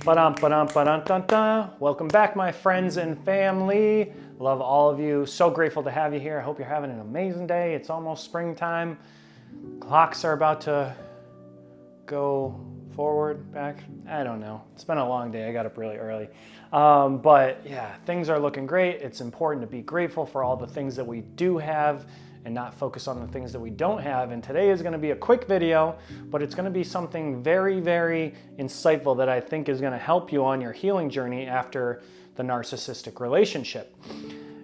Ba-dum. Welcome back, my friends and family. Love all of you. So grateful to have you here. I hope you're having an amazing day. It's almost springtime. Clocks are about to go forward, back. I don't know. It's been a long day. I got up really early. But yeah, things are looking great. It's important to be grateful for all the things that we do have and not focus on the things that we don't have. And today is going to be a quick video, but it's going to be something very, very insightful that I think is going to help you on your healing journey after the narcissistic relationship.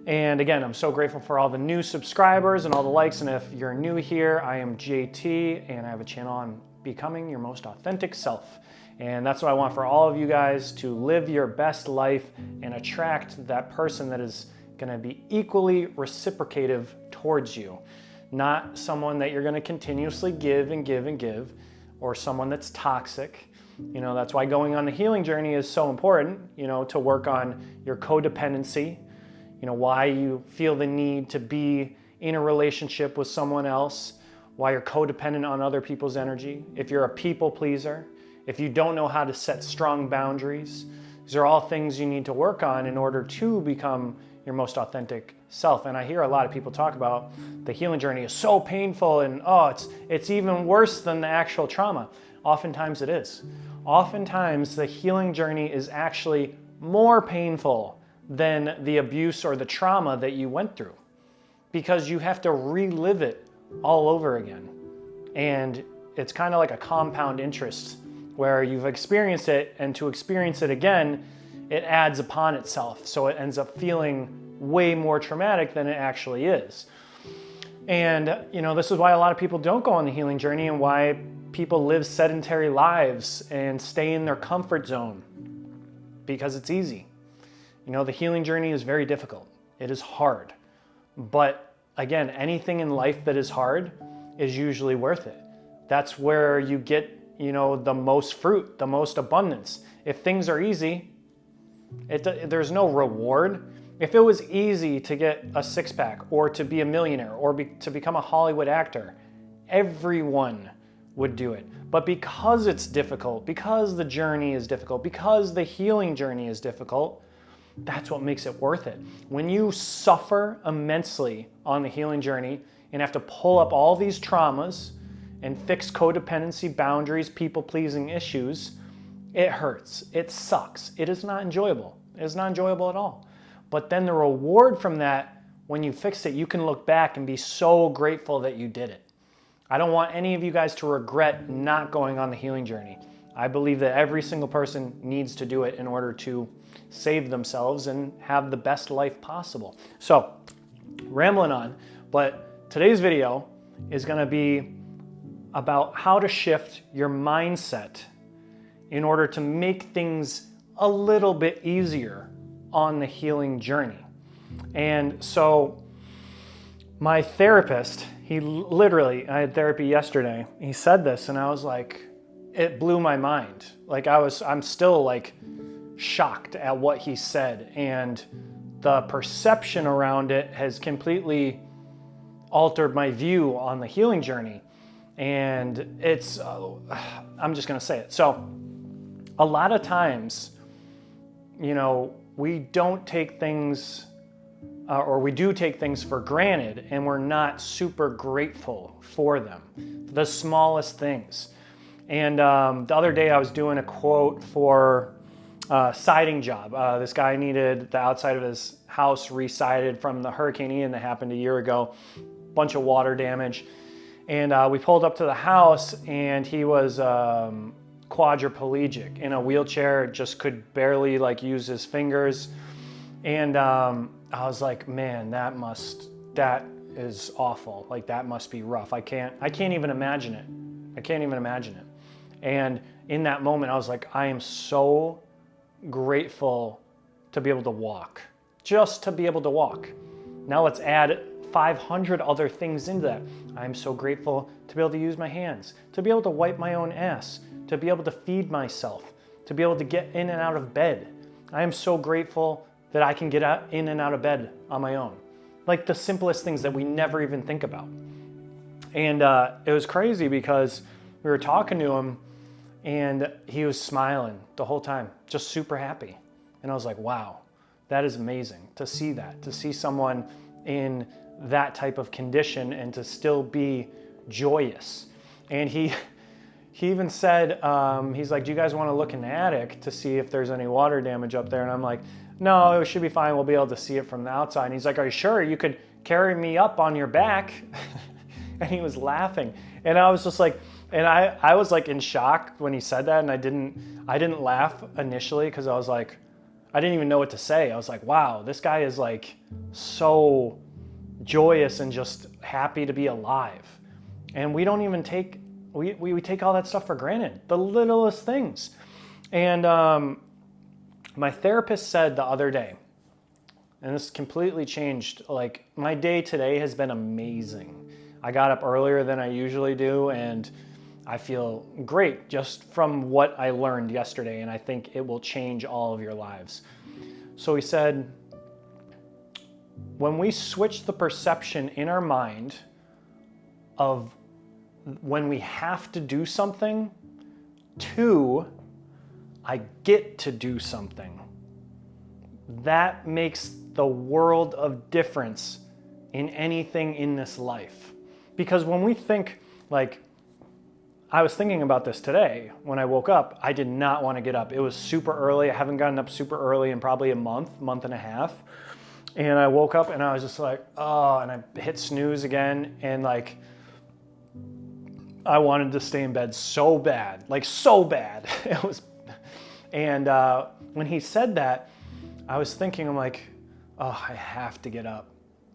And again, I'm so grateful for all the new subscribers and all the likes. And if you're new here, I am JT and I have a channel on becoming your most authentic self. And that's what I want for all of you guys, to live your best life and attract that person that is going to be equally reciprocative towards you. Not someone that you're going to continuously give and give and give, or someone that's toxic. You know, that's why going on the healing journey is so important, you know, to work on your codependency, you know, why you feel the need to be in a relationship with someone else, why you're codependent on other people's energy, if you're a people pleaser, if you don't know how to set strong boundaries. These are all things you need to work on in order to become your most authentic self. And I hear a lot of people talk about the healing journey is so painful and it's even worse than the actual trauma. Oftentimes it is. Oftentimes the healing journey is actually more painful than the abuse or the trauma that you went through, because you have to relive it all over again. And it's kind of like a compound interest where you've experienced it, and to experience it again, it adds upon itself. So it ends up feeling way more traumatic than it actually is. And, you know, this is why a lot of people don't go on the healing journey, and why people live sedentary lives and stay in their comfort zone, because it's easy. You know, the healing journey is very difficult. It is hard. But again, anything in life that is hard is usually worth it. That's where you get, you know, the most fruit, the most abundance. If things are easy, there's no reward. If it was easy to get a six-pack or to be a millionaire or to become a Hollywood actor, everyone would do it. But because it's difficult, because the journey is difficult, because the healing journey is difficult, that's what makes it worth it. When you suffer immensely on the healing journey and have to pull up all these traumas and fix codependency, boundaries, people-pleasing issues, it hurts. It sucks. It is not enjoyable. It is not enjoyable at all. But then the reward from that, when you fix it, you can look back and be so grateful that you did it. I don't want any of you guys to regret not going on the healing journey. I believe that every single person needs to do it in order to save themselves and have the best life possible. So, rambling on, but today's video is going to be about how to shift your mindset in order to make things a little bit easier on the healing journey. And so my therapist, I had therapy yesterday, he said this and I was like, it blew my mind. Like I'm still like shocked at what he said, and the perception around it has completely altered my view on the healing journey. And it's, I'm just gonna say it. So a lot of times, you know, we don't take things, or we do take things for granted, and we're not super grateful for them, the smallest things. And the other day I was doing a quote for a siding job. This guy needed the outside of his house re-sided from the Hurricane Ian that happened a year ago, bunch of water damage. And we pulled up to the house, and he was quadriplegic in a wheelchair, just could barely like use his fingers. And I was like, man, that is awful. Like that must be rough. I can't even imagine it. I can't even imagine it. And in that moment, I was like, I am so grateful to be able to walk, just to be able to walk. Now let's add 500 other things into that. I'm so grateful to be able to use my hands, to be able to wipe my own ass, to be able to feed myself, to be able to get in and out of bed. I am so grateful that I can get in and out of bed on my own. Like the simplest things that we never even think about. And it was crazy because we were talking to him And he was smiling the whole time, just super happy. And I was like, wow, that is amazing to see someone in that type of condition and to still be joyous. And he even said, he's like, do you guys want to look in the attic to see if there's any water damage up there? And I'm like, no, it should be fine. We'll be able to see it from the outside. And he's like, are you sure? You could carry me up on your back. And he was laughing. And I was just like, and I was like in shock when he said that. And I didn't laugh initially because I was like, I didn't even know what to say. I was like, wow, this guy is like so joyous and just happy to be alive. And we don't even take, we take all that stuff for granted, the littlest things. And my therapist said the other day, and this completely changed, like my day today has been amazing. I got up earlier than I usually do, and I feel great just from what I learned yesterday, and I think it will change all of your lives. So he said, when we switch the perception in our mind of when we have to do something to I get to do something, that makes the world of difference in anything in this life. Because when we think, like, I was thinking about this today when I woke up. I did not want to get up. It was super early. I haven't gotten up super early in probably a month and a half. And I woke up and I was just like, oh, and I hit snooze again. And like, I wanted to stay in bed so bad, like so bad. It was, and when he said that, I was thinking, I'm like, oh, I have to get up.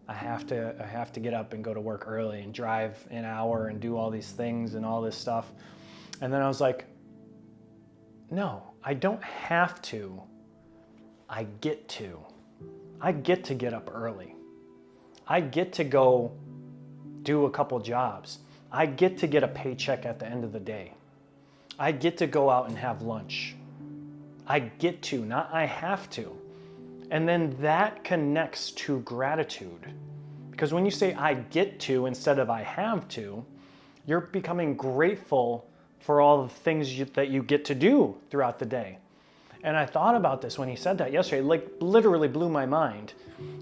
I have to get up and go to work early and drive an hour and do all these things and all this stuff. And then I was like, no, I don't have to. I get to. I get to get up early. I get to go do a couple jobs. I get to get a paycheck at the end of the day. I get to go out and have lunch. I get to, not I have to. And then that connects to gratitude. Because when you say I get to instead of I have to, you're becoming grateful for all the things that you get to do throughout the day. And I thought about this when he said that yesterday. It like literally blew my mind.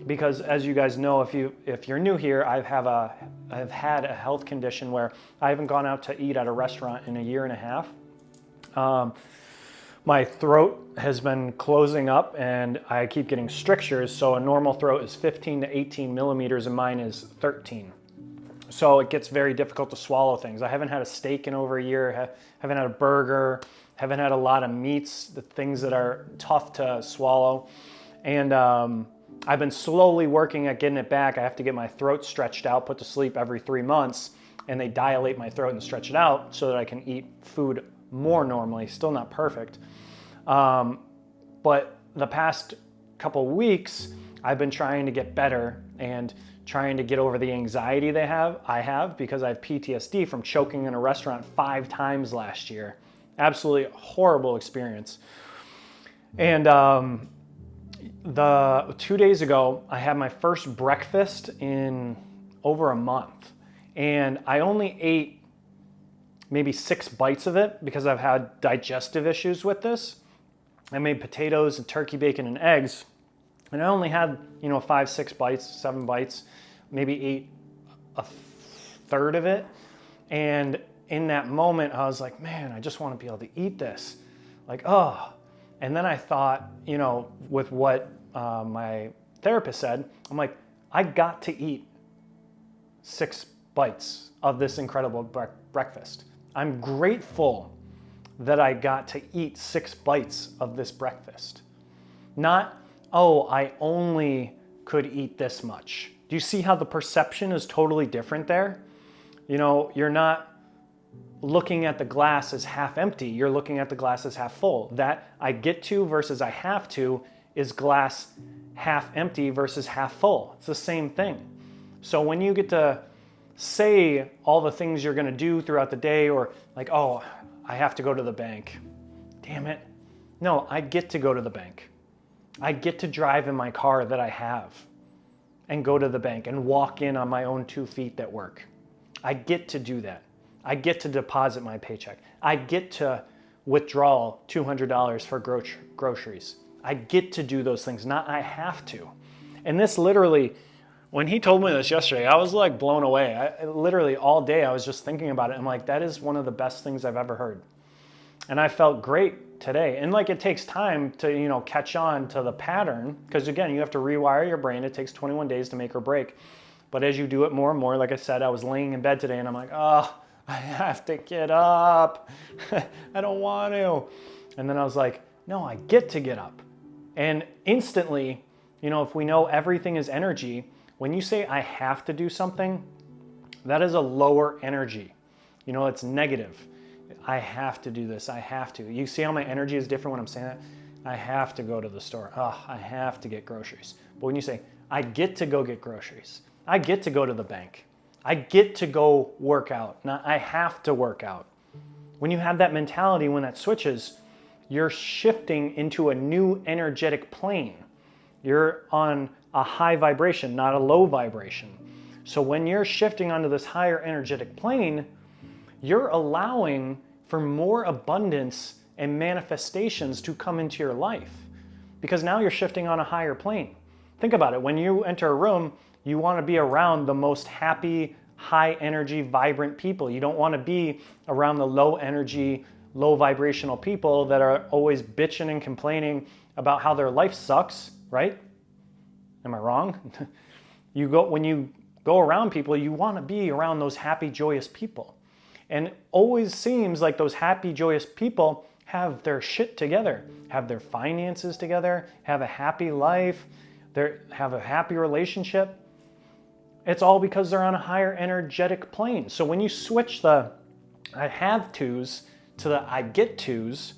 Because as you guys know, if you're new here, I've had a health condition where I haven't gone out to eat at a restaurant in a year and a half. My throat has been closing up and I keep getting strictures. So a normal throat is 15 to 18 millimeters and mine is 13. So it gets very difficult to swallow things. I haven't had a steak in over a year, haven't had a burger, haven't had a lot of meats, the things that are tough to swallow. And I've been slowly working at getting it back. I have to get my throat stretched out, put to sleep every 3 months, and they dilate my throat and stretch it out so that I can eat food more normally, still not perfect. But the past couple weeks, I've been trying to get better and trying to get over the anxiety I have because I have PTSD from choking in a restaurant 5 times last year. Absolutely horrible experience. And the 2 days ago, I had my first breakfast in over a month. And I only ate maybe 6 bites of it because I've had digestive issues with this. I made potatoes and turkey bacon and eggs, and I only had, 5, 6 bites, 7 bites, maybe ate a third of it. And in that moment, I was like, man, I just want to be able to eat this. Like, oh. And then I thought, with what my therapist said, I'm like, I got to eat 6 bites of this incredible breakfast. I'm grateful that I got to eat 6 bites of this breakfast. Not, oh, I only could eat this much. Do you see how the perception is totally different there? You're not looking at the glass as half empty. You're looking at the glass as half full. That I get to versus I have to is glass half empty versus half full. It's the same thing. So when you get to say all the things you're going to do throughout the day, or like, oh, I have to go to the bank. Damn it. No, I get to go to the bank. I get to drive in my car that I have and go to the bank and walk in on my own 2 feet that work. I get to do that. I get to deposit my paycheck. I get to withdraw $200 for groceries. I get to do those things, not I have to. And this literally, when he told me this yesterday, I was like blown away. Literally all day I was just thinking about it. I'm like, that is one of the best things I've ever heard. And I felt great today. And like it takes time to, catch on to the pattern, because again, you have to rewire your brain. It takes 21 days to make or break. But as you do it more and more, like I said, I was laying in bed today and I'm like, oh, I have to get up. I don't want to. And then I was like, no, I get to get up. And instantly, if we know everything is energy, when you say I have to do something, that is a lower energy. It's negative. I have to do this. I have to. You see how my energy is different when I'm saying that? I have to go to the store. Oh, I have to get groceries. But when you say, I get to go get groceries, I get to go to the bank, I get to go work out, not I have to work out. When you have that mentality, when that switches, you're shifting into a new energetic plane. You're on a high vibration, not a low vibration. So when you're shifting onto this higher energetic plane, you're allowing for more abundance and manifestations to come into your life, because now you're shifting on a higher plane. Think about it. When you enter a room, you want to be around the most happy, high energy, vibrant people. You don't want to be around the low energy, low vibrational people that are always bitching and complaining about how their life sucks, right? Am I wrong? When you go around people, you want to be around those happy, joyous people. And it always seems like those happy, joyous people have their shit together, have their finances together, have a happy life, have a happy relationship. It's all because they're on a higher energetic plane. So when you switch the I have tos to the I get tos,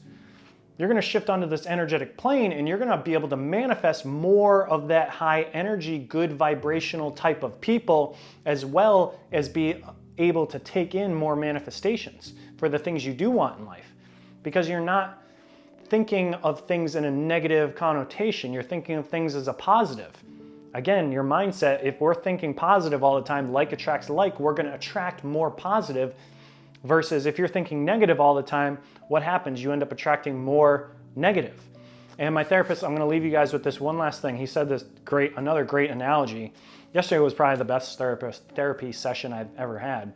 you're going to shift onto this energetic plane and you're going to be able to manifest more of that high energy, good vibrational type of people, as well as be able to take in more manifestations for the things you do want in life. Because you're not thinking of things in a negative connotation. You're thinking of things as a positive. Again, your mindset, if we're thinking positive all the time, like attracts like, we're going to attract more positive, versus if you're thinking negative all the time, what happens? You end up attracting more negative. And my therapist, I'm going to leave you guys with this one last thing. He said another great analogy. Yesterday was probably the best therapy session I've ever had.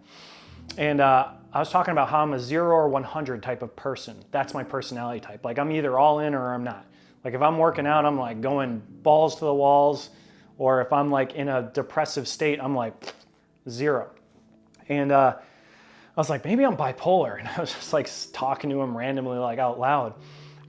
And I was talking about how I'm a 0 or 100 type of person. That's my personality type. Like I'm either all in or I'm not. Like if I'm working out, I'm like going balls to the walls. Or if I'm like in a depressive state, I'm like 0. And I was like, maybe I'm bipolar. And I was just like talking to him randomly, like out loud.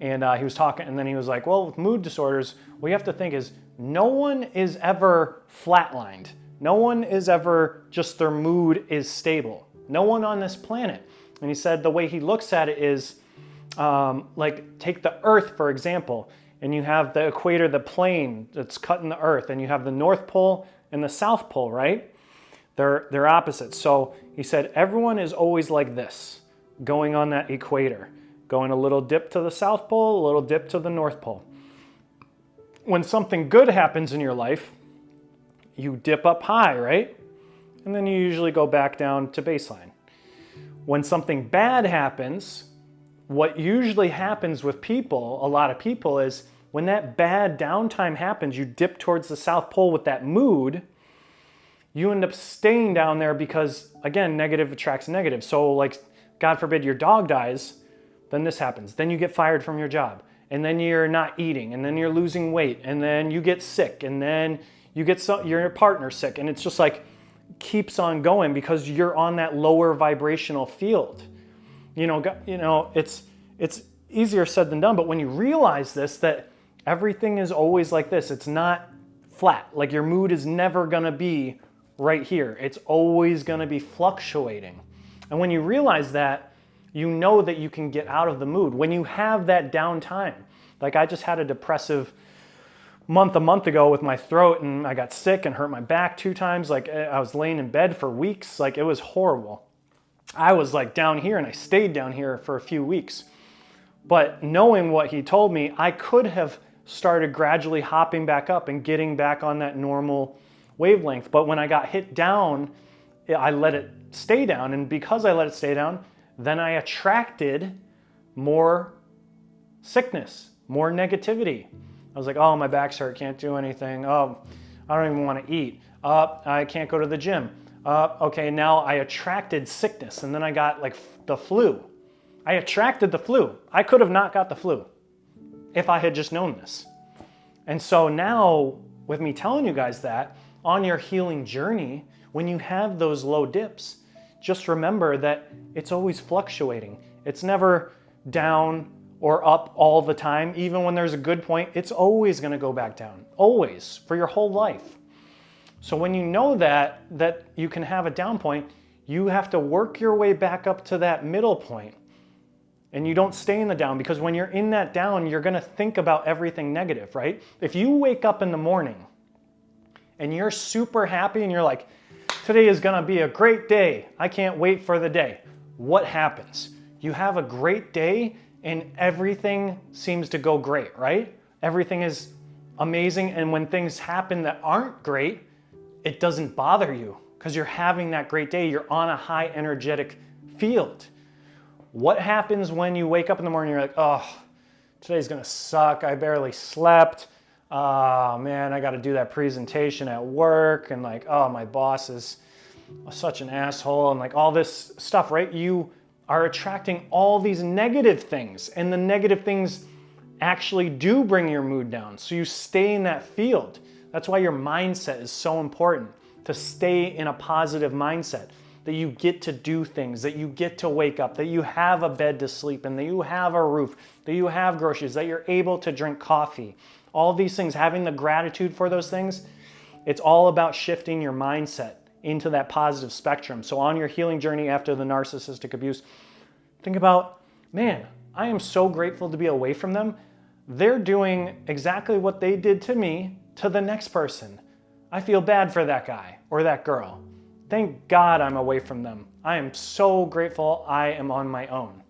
And he was talking, and then he was like, well, with mood disorders, what you have to think is no one is ever flatlined. No one is ever just their mood is stable. No one on this planet. And he said the way he looks at it is like take the Earth, for example, and you have the equator, the plane that's cutting the Earth, and you have the North Pole and the South Pole, right? They're opposites. So he said everyone is always like this, going on that equator, going a little dip to the South Pole, a little dip to the North Pole. When something good happens in your life, you dip up high, right? And then you usually go back down to baseline. When something bad happens, what usually happens with people, a lot of people, is when that bad downtime happens, you dip towards the South Pole with that mood, you end up staying down there because, again, negative attracts negative. So like, God forbid your dog dies, then this happens. Then you get fired from your job, and then you're not eating, and then you're losing weight, and then you get sick, and then you get your partner sick, and it's just like keeps on going because you're on that lower vibrational field. It's easier said than done, but when you realize this, that everything is always like this, it's not flat. Like your mood is never gonna be right here. It's always gonna be fluctuating. And when you realize that, you know that you can get out of the mood. When you have that downtime, like I just had a depressive month a month ago with my throat, and I got sick and hurt my back 2 times. Like I was laying in bed for weeks. Like it was horrible. I was like down here, and I stayed down here for a few weeks. But knowing what he told me, I could have started gradually hopping back up and getting back on that normal wavelength. But when I got hit down, I let it stay down. And because I let it stay down, then I attracted more sickness, more negativity. I was like, oh, my back's hurt, can't do anything. Oh, I don't even want to eat. I can't go to the gym. Okay, now I attracted sickness, and then I got like the flu. I attracted the flu. I could have not got the flu if I had just known this. And so now, with me telling you guys that, on your healing journey, when you have those low dips, just remember that it's always fluctuating. It's never down or up all the time. Even when there's a good point, it's always going to go back down. Always, for your whole life. So when you know that you can have a down point, you have to work your way back up to that middle point. And you don't stay in the down, because when you're in that down, you're going to think about everything negative, right? If you wake up in the morning and you're super happy and you're like, today is going to be a great day, I can't wait for the day. What happens? You have a great day and everything seems to go great, right? Everything is amazing. And when things happen that aren't great, it doesn't bother you because you're having that great day. You're on a high energetic field. What happens when you wake up in the morning and you're like, oh, today's gonna suck. I barely slept. Oh man, I gotta do that presentation at work. And like, oh, my boss is such an asshole. And like all this stuff, right? You are attracting all these negative things, and the negative things actually do bring your mood down. So you stay in that field. That's why your mindset is so important, to stay in a positive mindset, that you get to do things, that you get to wake up, that you have a bed to sleep in, that you have a roof, that you have groceries, that you're able to drink coffee. All these things, having the gratitude for those things, it's all about shifting your mindset into that positive spectrum. So on your healing journey after the narcissistic abuse, think about, man, I am so grateful to be away from them. They're doing exactly what they did to me to the next person. I feel bad for that guy or that girl. Thank God I'm away from them. I am so grateful I am on my own.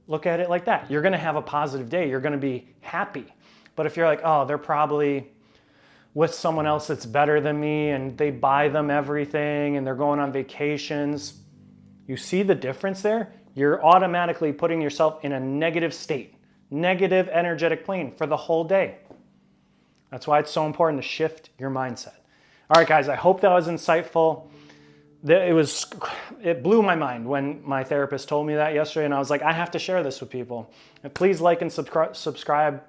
Look at it like that. You're gonna have a positive day. You're gonna be happy. But if you're like, oh, they're probably with someone else that's better than me and they buy them everything and they're going on vacations, you see the difference there? You're automatically putting yourself in a negative state, negative energetic plane for the whole day. That's why it's so important to shift your mindset. All right, guys, I hope that was insightful. It blew my mind when my therapist told me that yesterday, and I was like, I have to share this with people. And please like and subscribe.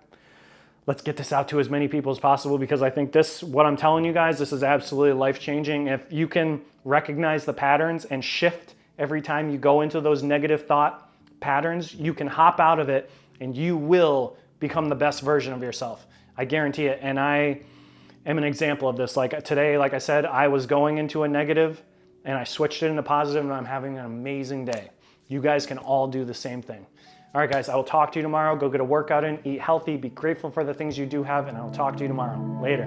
Let's get this out to as many people as possible, because I think what I'm telling you guys, this is absolutely life-changing. If you can recognize the patterns and shift every time you go into those negative thought patterns, you can hop out of it and you will become the best version of yourself. I guarantee it. And I am an example of this. Like today, like I said, I was going into a negative and I switched it into positive, and I'm having an amazing day. You guys can all do the same thing. All right, guys, I will talk to you tomorrow. Go get a workout in, eat healthy, be grateful for the things you do have, and I'll talk to you tomorrow. Later.